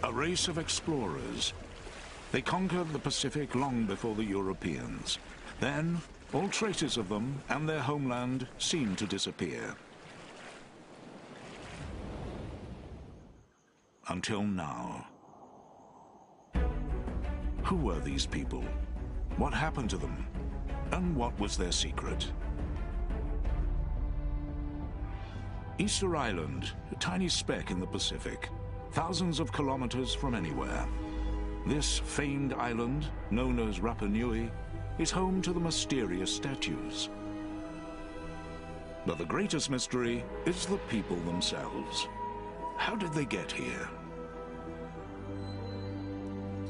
A race of explorers. They conquered the Pacific long before the Europeans. Then, all traces of them and their homeland seemed to disappear. Until now. Who were these people? What happened to them? And what was their secret? Easter Island, a tiny speck in the Pacific, thousands of kilometers from anywhere. This famed island, known as Rapa Nui, is home to the mysterious statues. But the greatest mystery is the people themselves. How did they get here?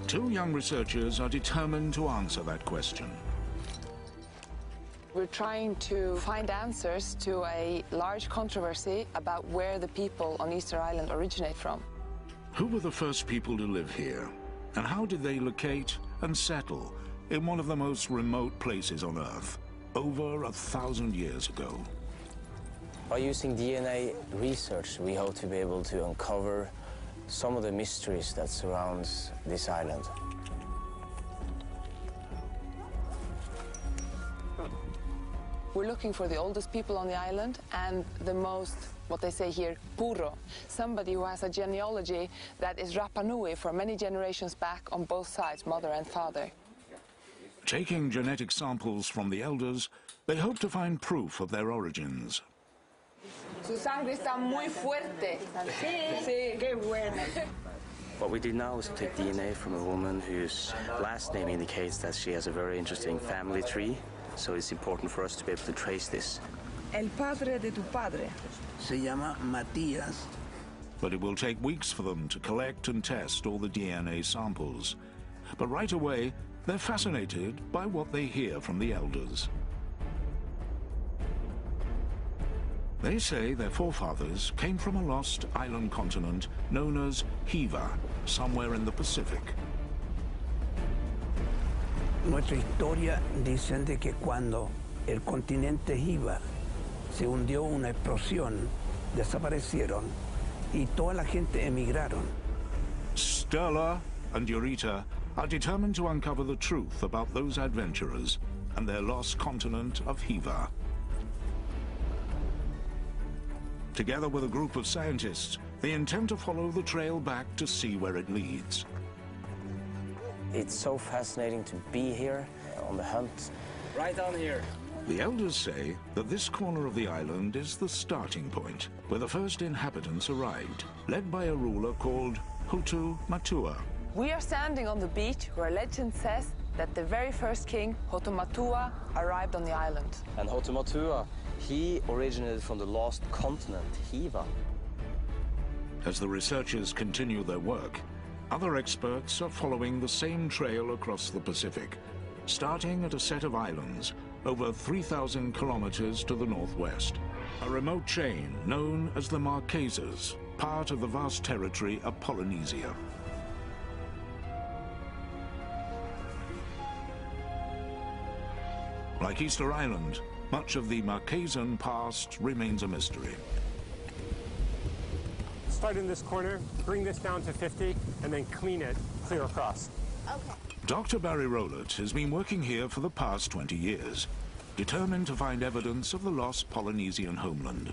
Two young researchers are determined to answer that question. We're trying to find answers to a large controversy about where the people on Easter Island originate from. Who were the first people to live here? And how did they locate and settle in one of the most remote places on Earth, over 1,000 years ago? By using DNA research, we hope to be able to uncover some of the mysteries that surrounds this island. We're looking for the oldest people on the island and the most, what they say here, puro, somebody who has a genealogy that is Rapa Nui for many generations back on both sides, mother and father. Taking genetic samples from the elders, they hope to find proof of their origins. Su sangre está muy fuerte. Sí, qué bueno. What we did now is to take DNA from a woman whose last name indicates that she has a very interesting family tree. So it's important for us to be able to trace this. El padre de tu padre. Se llama Matías. But it will take weeks for them to collect and test all the DNA samples. But right away, they're fascinated by what they hear from the elders. They say their forefathers came from a lost island continent known as Hiva, somewhere in the Pacific. Nuestra historia dicen de que cuando el continente Hiva se hundió una explosión, desaparecieron y toda la gente emigraron. Sterla and Eureka are determined to uncover the truth about those adventurers and their lost continent of Hiva. Together with a group of scientists, they intend to follow the trail back to see where it leads. It's so fascinating to be here on the hunt. Right on here. The elders say that this corner of the island is the starting point, where the first inhabitants arrived, led by a ruler called Hutu Matua. We are standing on the beach where legend says that the very first king, Hotumatua, arrived on the island. And Hotumatua, he originated from the lost continent, Hiva. As the researchers continue their work, other experts are following the same trail across the Pacific, starting at a set of islands over 3,000 kilometers to the northwest. A remote chain known as the Marquesas, part of the vast territory of Polynesia. Like Easter Island, much of the Marquesan past remains a mystery. Start in this corner, bring this down to 50, and then clean it clear across. Okay. Dr. Barry Rowlett has been working here for the past 20 years, determined to find evidence of the lost Polynesian homeland.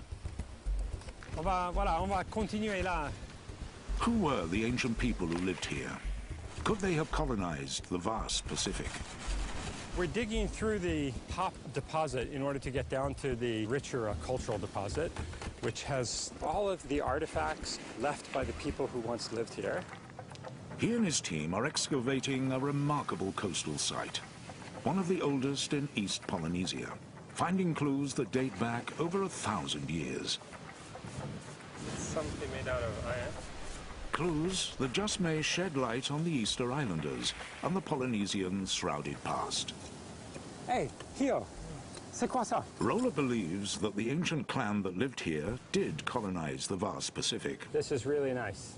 On va continuer là. Who were the ancient people who lived here? Could they have colonized the vast Pacific? We're digging through the top deposit in order to get down to the richer cultural deposit, which has all of the artifacts left by the people who once lived here. He and his team are excavating a remarkable coastal site, one of the oldest in East Polynesia, finding clues that date back over 1,000 years. Something made out of iron. Clues that just may shed light on the Easter Islanders and the Polynesians' shrouded past. Hey, Hio, c'est quoi ça? Rowlett believes that the ancient clan that lived here did colonize the vast Pacific. This is really nice.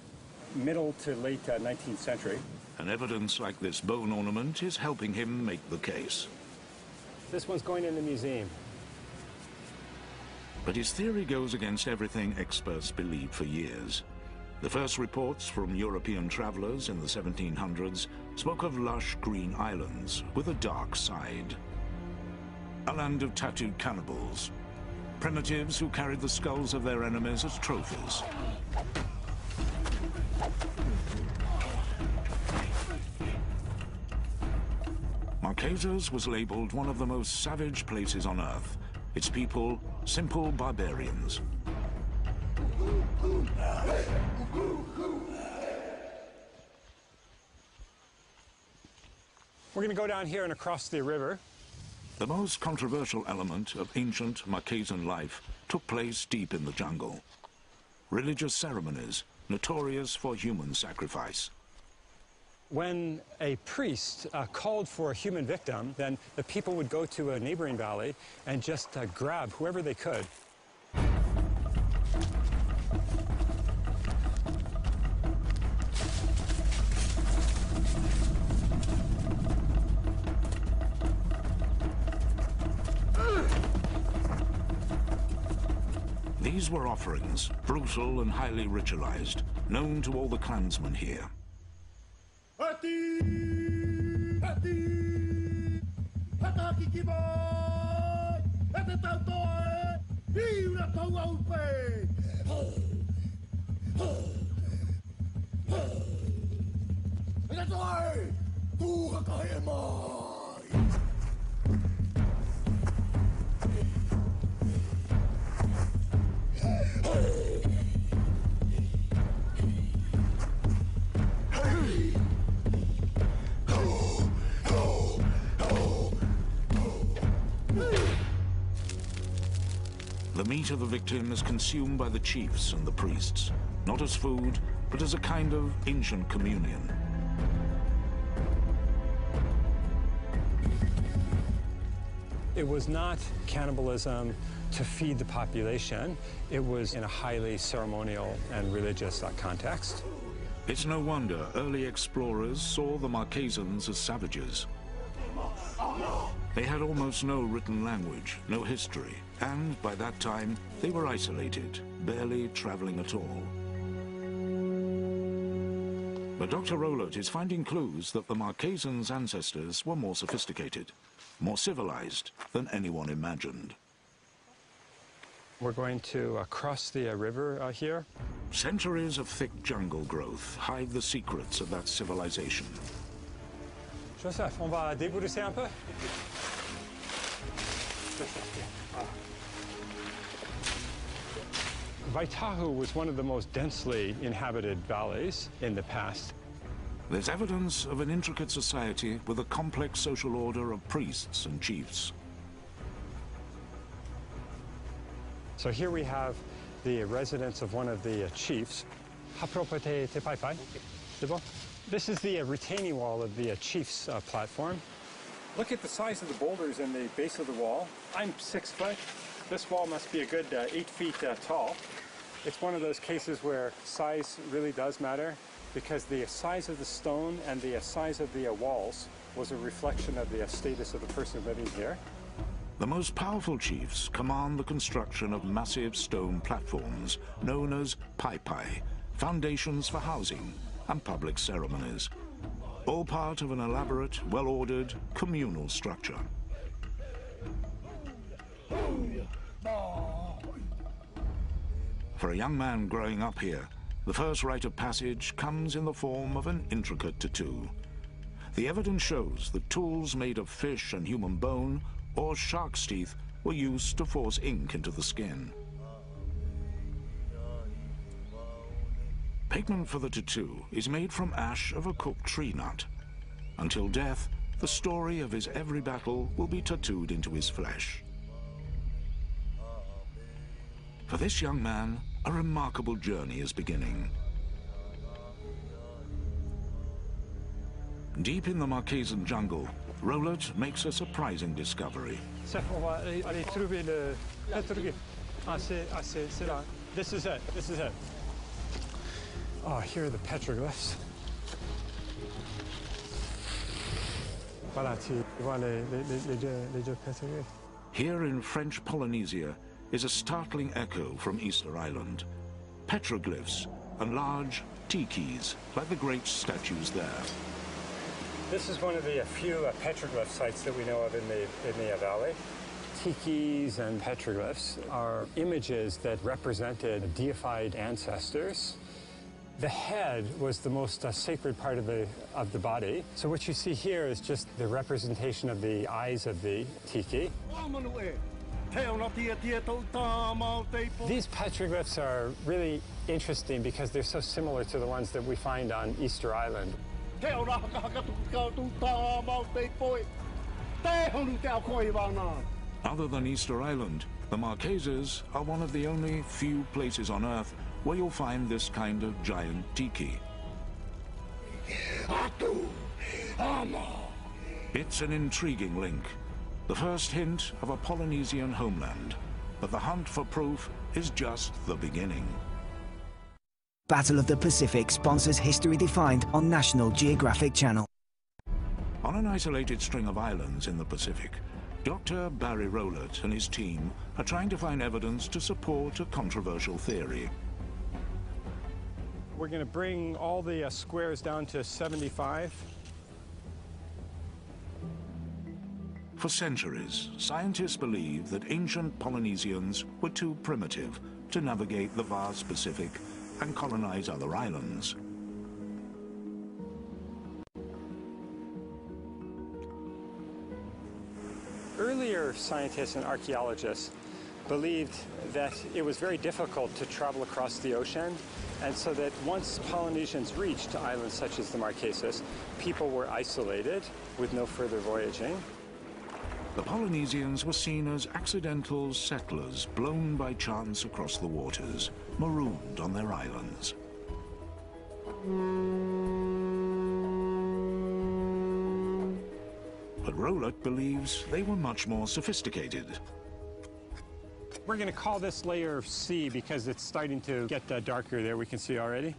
Middle to late 19th century. And evidence like this bone ornament is helping him make the case. This one's going in the museum. But his theory goes against everything experts believed for years. The first reports from European travelers in the 1700s spoke of lush green islands with a dark side. A land of tattooed cannibals, primitives who carried the skulls of their enemies as trophies. Marquesas was labeled one of the most savage places on Earth. Its people, simple barbarians. We're going to go down here and across the river. The most controversial element of ancient Marquesan life took place deep in the jungle. Religious ceremonies, notorious for human sacrifice. When a priest called for a human victim, then the people would go to a neighboring valley and just grab whoever they could. These were offerings, brutal and highly ritualized, known to all the clansmen here. The meat of the victim is consumed by the chiefs and the priests, not as food, but as a kind of ancient communion. It was not cannibalism to feed the population. It was in a highly ceremonial and religious context. It's no wonder early explorers saw the Marquesans as savages. They had almost no written language, no history, and by that time they were isolated, barely traveling at all. But Dr. Rowlett is finding clues that the Marquesans' ancestors were more sophisticated, more civilized than anyone imagined. We're going to cross the river here. Centuries of thick jungle growth hide the secrets of that civilization. Joseph, on va débrousser un peu? Waitahu was one of the most densely inhabited valleys in the past. There's evidence of an intricate society with a complex social order of priests and chiefs. So here we have the residence of one of the chiefs. This is the retaining wall of the chief's platform. Look at the size of the boulders in the base of the wall. I'm 6 foot. This wall must be a good 8 feet tall. It's one of those cases where size really does matter, because the size of the stone and the size of the walls was a reflection of the status of the person living here. The most powerful chiefs command the construction of massive stone platforms known as pai, foundations for housing and public ceremonies, all part of an elaborate, well-ordered, communal structure. For a young man growing up here, the first rite of passage comes in the form of an intricate tattoo. The evidence shows that tools made of fish and human bone or shark's teeth were used to force ink into the skin. Pigment for the tattoo is made from ash of a cooked tree nut. Until death, the story of his every battle will be tattooed into his flesh. For this young man, a remarkable journey is beginning. Deep in the Marquesan jungle, Rowlett makes a surprising discovery. This is it. This is it. Oh, here are the petroglyphs. Voilà, tu vois les deux petroglyphs. Here in French Polynesia, is a startling echo from Easter Island. Petroglyphs and large tikis, like the great statues there. This is one of the few petroglyph sites that we know of in the valley. Tikis and petroglyphs are images that represented deified ancestors. The head was the most sacred part of the body. So what you see here is just the representation of the eyes of the tiki. These petroglyphs are really interesting because they're so similar to the ones that we find on Easter Island. Other than Easter Island, the Marquesas are one of the only few places on Earth where you'll find this kind of giant tiki. It's an intriguing link, the first hint of a Polynesian homeland, but the hunt for proof is just the beginning. Battle of the Pacific sponsors History Defined on National Geographic Channel. On an isolated string of islands in the Pacific, Dr. Barry Rowlett and his team are trying to find evidence to support a controversial theory. We're going to bring all the squares down to 75. For centuries, scientists believed that ancient Polynesians were too primitive to navigate the vast Pacific and colonize other islands. Earlier scientists and archaeologists believed that it was very difficult to travel across the ocean, and so that once Polynesians reached islands such as the Marquesas, people were isolated with no further voyaging. The Polynesians were seen as accidental settlers blown by chance across the waters, marooned on their islands. But Rowlett believes they were much more sophisticated. We're going to call this layer C because it's starting to get darker there, we can see already.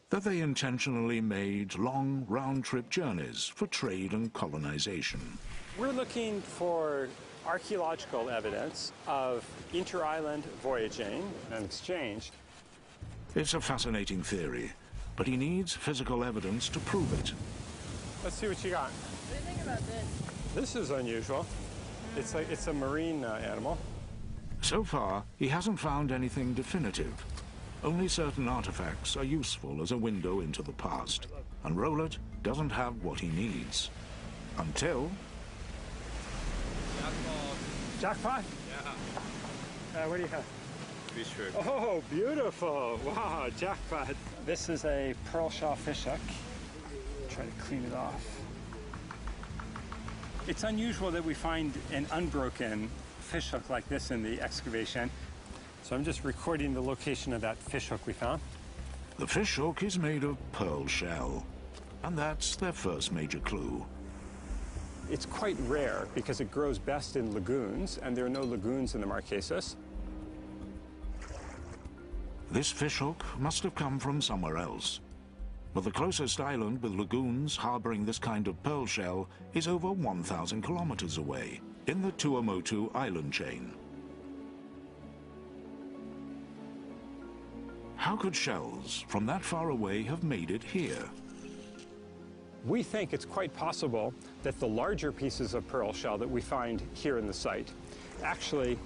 That they intentionally made long round-trip journeys for trade and colonization. We're looking for archaeological evidence of inter-island voyaging and exchange. It's a fascinating theory, but he needs physical evidence to prove it. Let's see what you got. What do you think about this? This is unusual. It's a marine animal. So far, he hasn't found anything definitive. Only certain artifacts are useful as a window into the past, and Rowlett doesn't have what he needs. Until... Jackpot? Yeah. What do you have? Fish hook. Oh, beautiful. Wow, jackpot. This is a pearl shell fish hook. Try to clean it off. It's unusual that we find an unbroken fish hook like this in the excavation. So I'm just recording the location of that fish hook we found. The fish hook is made of pearl shell, and that's their first major clue. It's quite rare because it grows best in lagoons, and there are no lagoons in the Marquesas. This fish hook must have come from somewhere else. But the closest island with lagoons harboring this kind of pearl shell is over 1,000 kilometers away, in the Tuamotu island chain. How could shells from that far away have made it here? We think it's quite possible that the larger pieces of pearl shell that we find here in the site actually